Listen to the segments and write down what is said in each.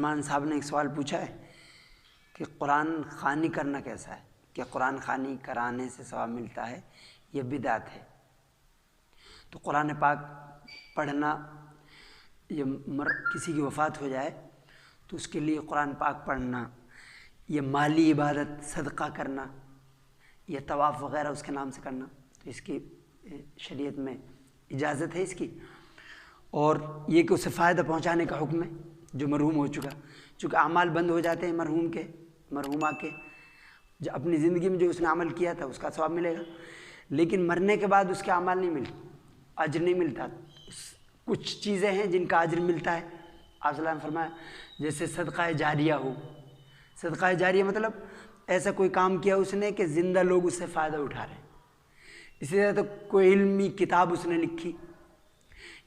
سلمان صاحب نے ایک سوال پوچھا ہے کہ قرآن خوانی کرنا کیسا ہے، کہ قرآن خوانی کرانے سے ثواب ملتا ہے یہ بدعت ہے؟ تو قرآن پاک پڑھنا، یہ کسی کی وفات ہو جائے تو اس کے لیے قرآن پاک پڑھنا، یہ مالی عبادت صدقہ کرنا، یہ طواف وغیرہ اس کے نام سے کرنا، تو اس کی شریعت میں اجازت ہے اس کی، اور یہ کہ اسے فائدہ پہنچانے کا حکم ہے جو مرحوم ہو چکا، چونکہ اعمال بند ہو جاتے ہیں مرحومہ کے، جو اپنی زندگی میں جو اس نے عمل کیا تھا اس کا ثواب ملے گا، لیکن مرنے کے بعد اس کے اعمال نہیں ملتے، اجر نہیں ملتا۔ کچھ چیزیں ہیں جن کا اجر ملتا ہے، آپ صلی اللہ علیہ وسلم نے فرمایا جیسے صدقہ جاریہ ہو، صدقہ جاریہ مطلب ایسا کوئی کام کیا اس نے کہ زندہ لوگ اس سے فائدہ اٹھا رہے ہیں، اسی طرح تو کوئی علمی کتاب اس نے لکھی،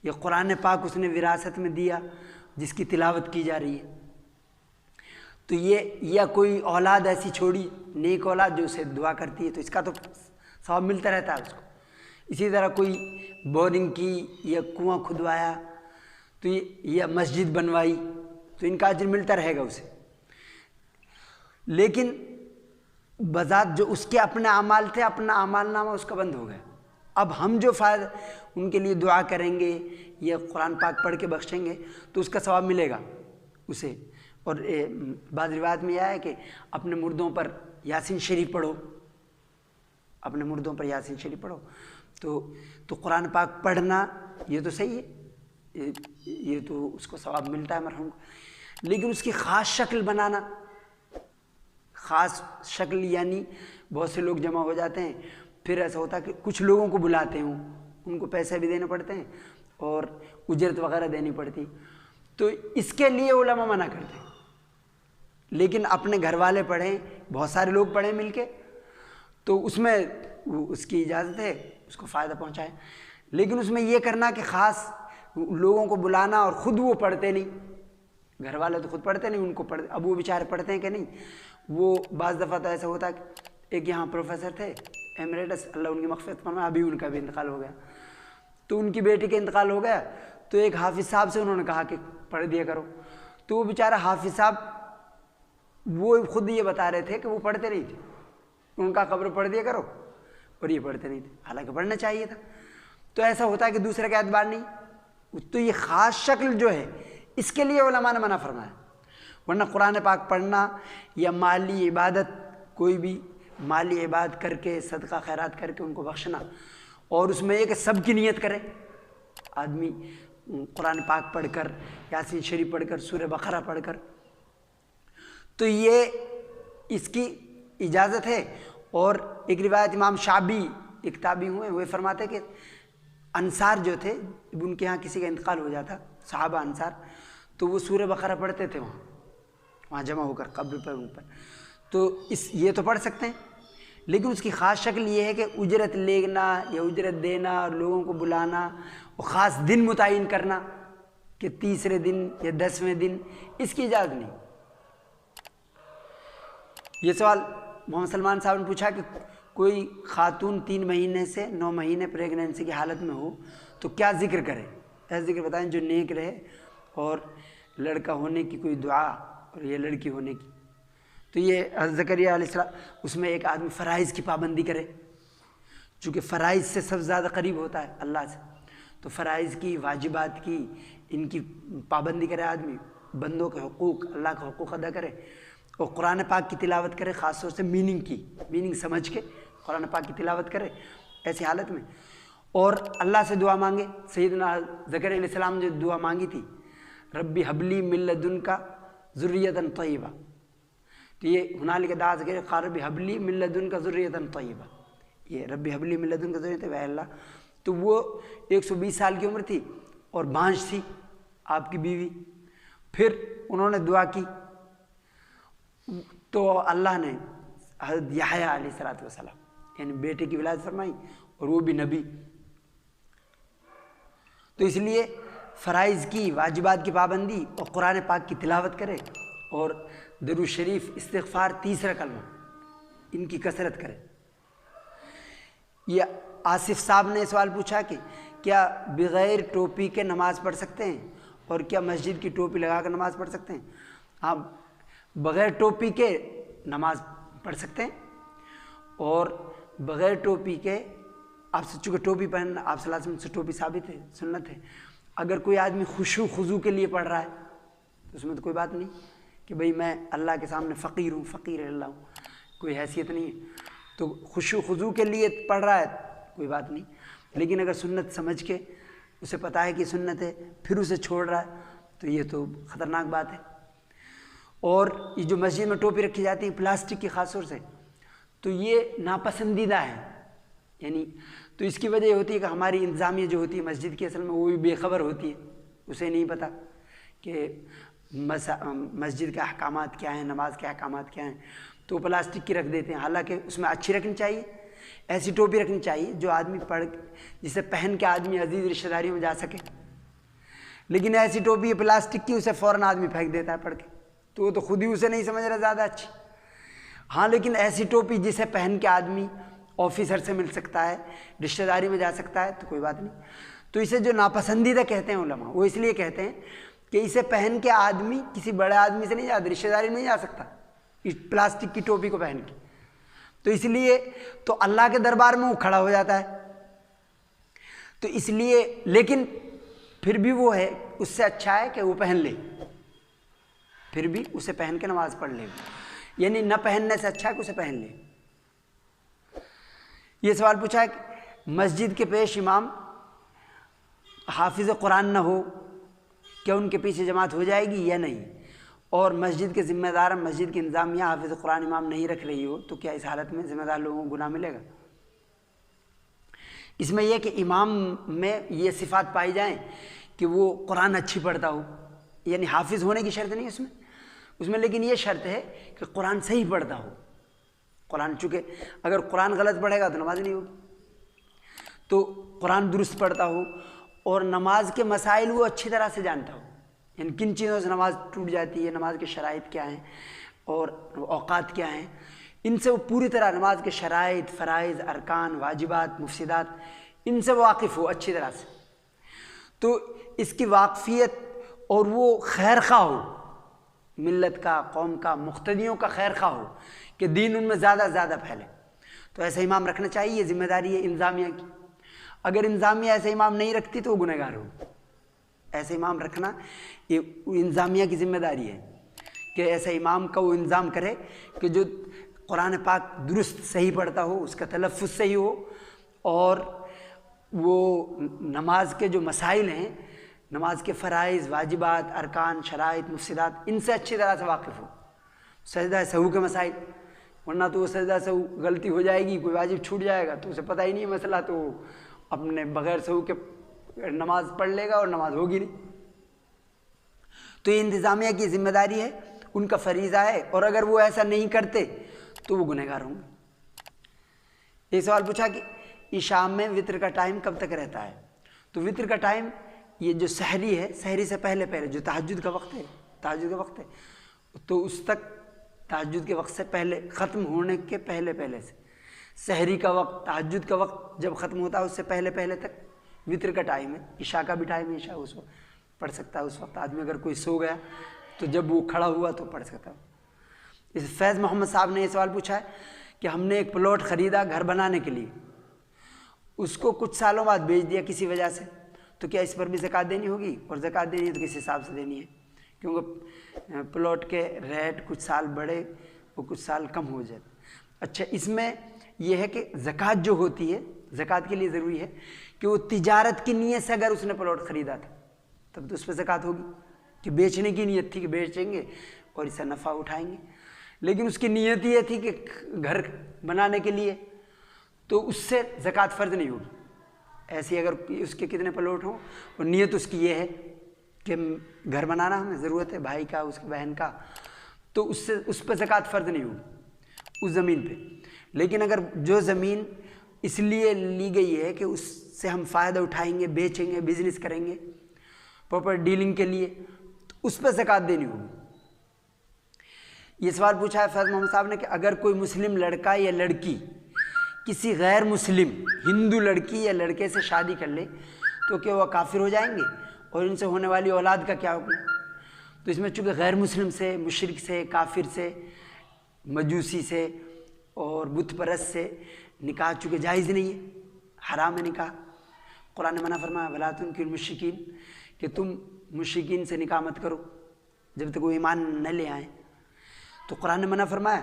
یا قرآن پاک اس نے وراثت میں دیا جس کی تلاوت کی جا رہی ہے، تو یہ یا کوئی اولاد ایسی چھوڑی نیک اولاد جو اسے دعا کرتی ہے، تو اس کا تو ثواب ملتا رہتا ہے اس کو۔ اسی طرح کوئی بورنگ کی یا کنواں کھدوایا تو یا مسجد بنوائی تو ان کا اجر ملتا رہے گا اسے، لیکن بذات جو اس کے اپنے اعمال تھے، اپنا اعمال نامہ اس کا بند ہو گیا۔ اب ہم جو فائدہ ان کے لیے دعا کریں گے یا قرآن پاک پڑھ کے بخشیں گے تو اس کا ثواب ملے گا اسے۔ اور بعض روایت میں یہ ہے کہ اپنے مردوں پر یاسین شریف پڑھو، اپنے مردوں پر یاسین شریف پڑھو، تو قرآن پاک پڑھنا یہ تو صحیح ہے، یہ تو اس کو ثواب ملتا ہے مرحوم کو، لیکن اس کی خاص شکل بنانا، خاص شکل یعنی بہت سے لوگ جمع ہو جاتے ہیں، پھر ایسا ہوتا ہے کہ کچھ لوگوں کو بلاتے ہوں، ان کو پیسے بھی دینے پڑتے ہیں اور اجرت وغیرہ دینی پڑتی، تو اس کے لیے علماء منع کرتے ہیں، لیکن اپنے گھر والے پڑھیں، بہت سارے لوگ پڑھیں مل کے، تو اس میں اس کی اجازت ہے، اس کو فائدہ پہنچائے، لیکن اس میں یہ کرنا کہ خاص لوگوں کو بلانا اور خود وہ پڑھتے نہیں، گھر والے تو خود پڑھتے نہیں، ان کو اب وہ بیچارے پڑھتے ہیں کہ نہیں، وہ بعض دفعہ تو ایسا ہوتا ہے کہ ایک یہاں پروفیسر تھے ایمریٹس، اللہ ان کی مغفرت فرمائے، ابھی ان کا بھی انتقال ہو گیا، تو ان کی بیٹی کا انتقال ہو گیا، تو ایک حافظ صاحب سے انہوں نے کہا کہ پڑھ دیا کرو، تو وہ بیچارہ حافظ صاحب وہ خود یہ بتا رہے تھے کہ وہ پڑھتے نہیں تھے، ان کا قبر پڑھ دیا کرو، اور یہ پڑھتے نہیں تھے، حالانکہ پڑھنا چاہیے تھا۔ تو ایسا ہوتا ہے کہ دوسرے کا اعتبار نہیں، تو یہ خاص شکل جو ہے اس کے لیے علماء نے منع فرمایا، ورنہ قرآن پاک پڑھنا یا مالی عبادت، کوئی بھی مالی عبادت کر کے صدقہ خیرات کر کے ان کو بخشنا، اور اس میں یہ کہ سب کی نیت کرے، آدمی قرآن پاک پڑھ کر، یاسین شریف پڑھ کر، سورہ بقرہ پڑھ کر، تو یہ اس کی اجازت ہے۔ اور ایک روایت امام شعبی ایک تابعی ہوئے، وہ فرماتے کہ انصار جو تھے، ان کے ہاں کسی کا انتقال ہو جاتا، صحابہ انصار، تو وہ سورہ بقرہ پڑھتے تھے وہاں جمع ہو کر قبر پر اوپر، تو یہ تو پڑھ سکتے ہیں، لیکن اس کی خاص شکل یہ ہے کہ اجرت لینا یا اجرت دینا اور لوگوں کو بلانا اور خاص دن متعین کرنا کہ 30ویں دن یا 10ویں دن، اس کی اجازت نہیں۔ یہ سوال محمد سلمان صاحب نے پوچھا کہ کوئی خاتون 3 مہینے سے 9 مہینے پریگنینسی کی حالت میں ہو تو کیا ذکر کرے؟ ایسا ذکر بتائیں جو نیک رہے، اور لڑکا ہونے کی کوئی دعا اور یہ لڑکی ہونے کی، تو یہ حضرت زکریا علیہ السلام، اس میں ایک آدمی فرائض کی پابندی کرے، چونکہ فرائض سے سب سے زیادہ قریب ہوتا ہے اللہ سے، تو فرائض کی، واجبات کی، ان کی پابندی کرے آدمی، بندوں کے حقوق، اللہ کا حقوق ادا کرے، اور قرآن پاک کی تلاوت کرے، خاص طور سے میننگ سمجھ کے قرآن پاک کی تلاوت کرے ایسی حالت میں، اور اللہ سے دعا مانگے۔ سیدنا زکریا علیہ السلام نے جو دعا مانگی تھی، ربی حبلی من لدنک ذریۃ طیبہ، تو یہ ہنالک دعا زکریا قال ربی حبلی من لدنک ذریۃ طیبہ، یہ ربی حبلی من لدنک ذریۃ طیبہ، اے اللہ، تو وہ 120 سال کی عمر تھی اور بانجھ تھی آپ کی بیوی، پھر انہوں نے دعا کی تو اللہ نے حضرت یحییٰ علیہ السلام یعنی بیٹے کی ولادت فرمائی، اور وہ بھی نبی۔ تو اس لیے فرائض کی، واجبات کی پابندی اور قرآن پاک کی تلاوت کرے، اور درود شریف، استغفار، تیسرا کلمہ، ان کی کثرت کرے۔ یہ آصف صاحب نے سوال پوچھا کہ کیا بغیر ٹوپی کے نماز پڑھ سکتے ہیں، اور کیا مسجد کی ٹوپی لگا کر نماز پڑھ سکتے ہیں؟ ہاں بغیر ٹوپی کے نماز پڑھ سکتے ہیں، اور بغیر ٹوپی کے آپ سے چونکہ ٹوپی پہننا آپ صلی اللہ علیہ وسلم سے ٹوپی ثابت ہے، سنت ہے، اگر کوئی آدمی خشوع خضوع کے لیے پڑھ رہا ہے تو اس میں تو کوئی بات نہیں کہ بھئی میں اللہ کے سامنے فقیر ہوں، فقیر اللہ ہوں، کوئی حیثیت نہیں ہے، تو خشوع خضوع کے لیے پڑھ رہا ہے کوئی بات نہیں. لیکن اگر سنت سمجھ کے اسے پتہ ہے کہ سنت ہے پھر اسے چھوڑ رہا ہے تو یہ تو خطرناک بات ہے. اور یہ جو مسجد میں ٹوپی رکھی جاتی ہے پلاسٹک کی خاص طور سے، تو یہ ناپسندیدہ ہے. یعنی تو اس کی وجہ یہ ہوتی ہے کہ ہماری انتظامیہ جو ہوتی ہے مسجد کی اصل میں وہ بھی بے خبر ہوتی ہے، اسے نہیں پتہ کہ مسجد کے احکامات کیا ہیں، نماز کے احکامات کیا ہیں، تو پلاسٹک کی رکھ دیتے ہیں. حالانکہ اس میں اچھی رکھنی چاہیے، ایسی ٹوپی رکھنی چاہیے جو آدمی جسے پہن کے آدمی عزیز رشتہ داریوں میں جا سکے. لیکن ایسی ٹوپی ہے پلاسٹک کی، اسے فوراً آدمی پھینک دیتا ہے پڑھ کے، تو وہ تو خود ہی اسے نہیں سمجھ رہا زیادہ اچھی. ہاں لیکن ایسی ٹوپی جسے پہن کے آدمی آفیسر سے مل سکتا ہے، رشتہ داری میں جا سکتا ہے تو کوئی بات نہیں. تو اسے جو ناپسندیدہ کہتے ہیں علماء، وہ اس لیے کہتے ہیں کہ اسے پہن کے آدمی کسی بڑے آدمی سے نہیں جاتا، رشتہ داری میں نہیں جا سکتا اس پلاسٹک کی ٹوپی کو پہن کے. تو اس لیے تو اللہ کے دربار میں وہ کھڑا ہو جاتا ہے. تو اس لیے لیکن پھر بھی وہ ہے، اس سے اچھا ہے کہ وہ پہن لے، پھر بھی اسے پہن کے نماز پڑھ لے، یعنی نہ پہننے سے اچھا ہے کہ اسے پہن لے. یہ سوال پوچھا ہے کہ مسجد کے پیش امام حافظ قرآن نہ ہو کیا ان کے پیچھے جماعت ہو جائے گی یا نہیں؟ اور مسجد کے ذمہ دار مسجد کی انتظامیہ حافظ قرآن امام نہیں رکھ رہی ہو تو کیا اس حالت میں ذمہ دار لوگوں کو گناہ ملے گا؟ اس میں یہ کہ امام میں یہ صفات پائی جائیں کہ وہ قرآن اچھی پڑھتا ہو، یعنی حافظ ہونے کی شرط نہیں اس میں لیکن یہ شرط ہے کہ قرآن صحیح پڑھتا ہو. قرآن چونکہ اگر قرآن غلط پڑھے گا تو نماز نہیں ہوگی، تو قرآن درست پڑھتا ہو اور نماز کے مسائل وہ اچھی طرح سے جانتا ہو، یعنی کن چیزوں سے نماز ٹوٹ جاتی ہے، نماز کے شرائط کیا ہیں اور اوقات کیا ہیں، ان سے وہ پوری طرح نماز کے شرائط، فرائض، ارکان، واجبات، مفسدات، ان سے واقف ہو اچھی طرح سے. تو اس کی واقفیت اور وہ خیر خواہ ہو، ملت کا، قوم کا، مقتدیوں کا خیر خواہ ہو کہ دین ان میں زیادہ سے زیادہ پھیلے، تو ایسا امام رکھنا چاہیے. یہ ذمہ داری ہے انتظامیہ کی. اگر انتظامیہ ایسے امام نہیں رکھتی تو وہ گنہگار گار ہو. ایسے امام رکھنا یہ انتظامیہ کی ذمہ داری ہے کہ ایسے امام کا وہ انتظام کرے کہ جو قرآن پاک درست صحیح پڑھتا ہو، اس کا تلفظ صحیح ہو، اور وہ نماز کے جو مسائل ہیں، نماز کے فرائض، واجبات، ارکان، شرائط، مفسدات، ان سے اچھی طرح سے واقف ہو. سجدہ سہو کے مسائل، ورنہ تو وہ سجدہ سہو غلطی ہو جائے گی، کوئی واجب چھوٹ جائے گا تو اسے پتہ ہی نہیں ہے مسئلہ، تو اپنے بغیر سہو کے نماز پڑھ لے گا اور نماز ہوگی نہیں. تو یہ انتظامیہ کی ذمہ داری ہے، ان کا فریضہ ہے، اور اگر وہ ایسا نہیں کرتے تو وہ گنہگار ہوں گے. ایک سوال پوچھا کہ شام میں وطر کا ٹائم کب تک رہتا ہے؟ تو وطر کا ٹائم یہ جو سحری ہے، سحری سے پہلے جو تہجد کا وقت ہے، تو اس تک تہجد کے وقت سے پہلے، ختم ہونے کے پہلے سے، سحری کا وقت، تہجد کا وقت جب ختم ہوتا ہے اس سے پہلے تک وطر کا ٹائم ہے. عشاء کا بھی ٹائم ہے، عشاء اس وقت پڑھ سکتا ہے. اس وقت آدمی اگر کوئی سو گیا تو جب وہ کھڑا ہوا تو پڑھ سکتا ہے. اس فیض محمد صاحب نے یہ سوال پوچھا ہے کہ ہم نے ایک پلاٹ خریدا گھر بنانے کے لیے، اس کو کچھ سالوں بعد بیچ دیا کسی وجہ سے، تو کیا اس پر بھی زکوٰۃ دینی ہوگی؟ اور زکوٰۃ دینی ہے تو کس حساب سے دینی ہے؟ کیونکہ پلاٹ کے ریٹ کچھ سال بڑھے اور کچھ سال کم ہو جاتے. اچھا، اس میں یہ ہے کہ زکوٰۃ جو ہوتی ہے، زکوٰۃ کے لیے ضروری ہے کہ وہ تجارت کی نیت سے اگر اس نے پلاٹ خریدا تھا تب تو اس پہ زکوٰۃ ہوگی، کہ بیچنے کی نیت تھی کہ بیچیں گے اور اس سے نفع اٹھائیں گے. لیکن اس کی نیت یہ تھی کہ گھر بنانے کے لیے، تو اس سے زکوٰۃ فرض نہیں ہوگی. ایسی اگر اس کے کتنے پلاٹ ہوں اور نیت اس کی یہ ہے کہ گھر بنانا ہمیں ضرورت ہے، بھائی کا، اس کی بہن کا، تو اس پہ زکوٰۃ فرض نہیں ہوگی اس زمین پہ. لیکن اگر جو زمین اس لیے لی گئی ہے کہ اس سے ہم فائدہ اٹھائیں گے، بیچیں گے، بزنس کریں گے، پراپر ڈیلنگ کے لیے، تو اس پہ زکوٰۃ دینی ہوگی. یہ سوال پوچھا ہے فیض محمد صاحب نے کہ اگر کوئی مسلم لڑکا یا لڑکی کسی غیر مسلم ہندو لڑکی یا لڑکے سے شادی کر لے تو کیا وہ کافر ہو جائیں گے؟ اور ان سے ہونے والی اولاد کا کیا حکم ہے؟ تو اس میں چونکہ غیر مسلم سے، مشرک سے، کافر سے، مجوسی سے اور بت پرست سے نکاح چونکہ جائز نہیں ہے، حرام ہے نکاح۔ قرآن نے منع فرمایا وَلَا تُنكِحُوا الْمُشْرِكِينَ کہ تم مشرکین سے نکاح مت کرو جب تک وہ ایمان نہ لے آئیں۔ تو قرآن نے منع فرمایا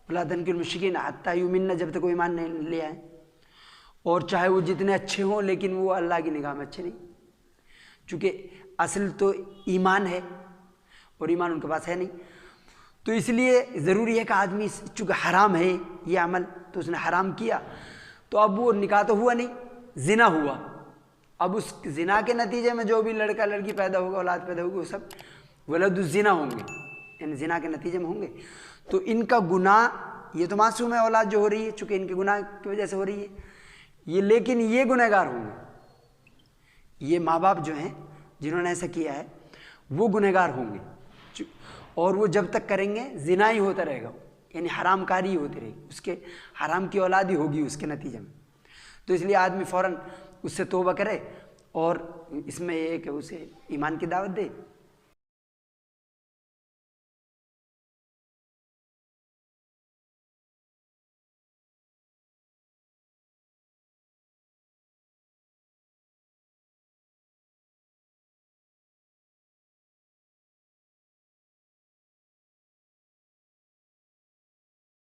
وَلَا تُنكِحُوا الْمُشْرِكِينَ حَتَّىٰ يُؤْمِنَّ جب تک وہ ایمان نہیں لے آئیں، اور چاہے وہ جتنے اچھے ہوں لیکن وہ اللہ کی نگاہ میں اچھے نہیں، چونکہ اصل تو ایمان ہے اور ایمان ان کے پاس ہے نہیں۔ تو اس لیے ضروری ہے کہ آدمی چونکہ حرام ہے یہ عمل تو اس نے حرام کیا، تو اب وہ نکاح تو ہوا نہیں، زنا ہوا، اب اس زنا کے نتیجے میں جو بھی لڑکا لڑکی پیدا ہوگا، اولاد پیدا ہوگی، وہ سب ولد الزنا ہوں گے، یعنی زنا کے نتیجے میں ہوں گے۔ تو ان کا گناہ، یہ تو معصوم ہے اولاد جو ہو رہی ہے چونکہ ان کے گناہ کی وجہ سے ہو رہی ہے یہ، لیکن یہ گنہگار ہوں گے، یہ ماں باپ جو ہیں جنہوں نے ایسا کیا ہے وہ گنہگار ہوں گے، اور وہ جب تک کریں گے زنا ہی ہوتا رہے گا، یعنی حرام کاری ہی ہوتی رہے گی، اس کے حرام کی اولاد ہی ہوگی اس کے نتیجے میں۔ تو اس لیے آدمی فوراً اس سے توبہ کرے، اور اس میں یہ ہے کہ اسے ایمان کی دعوت دے،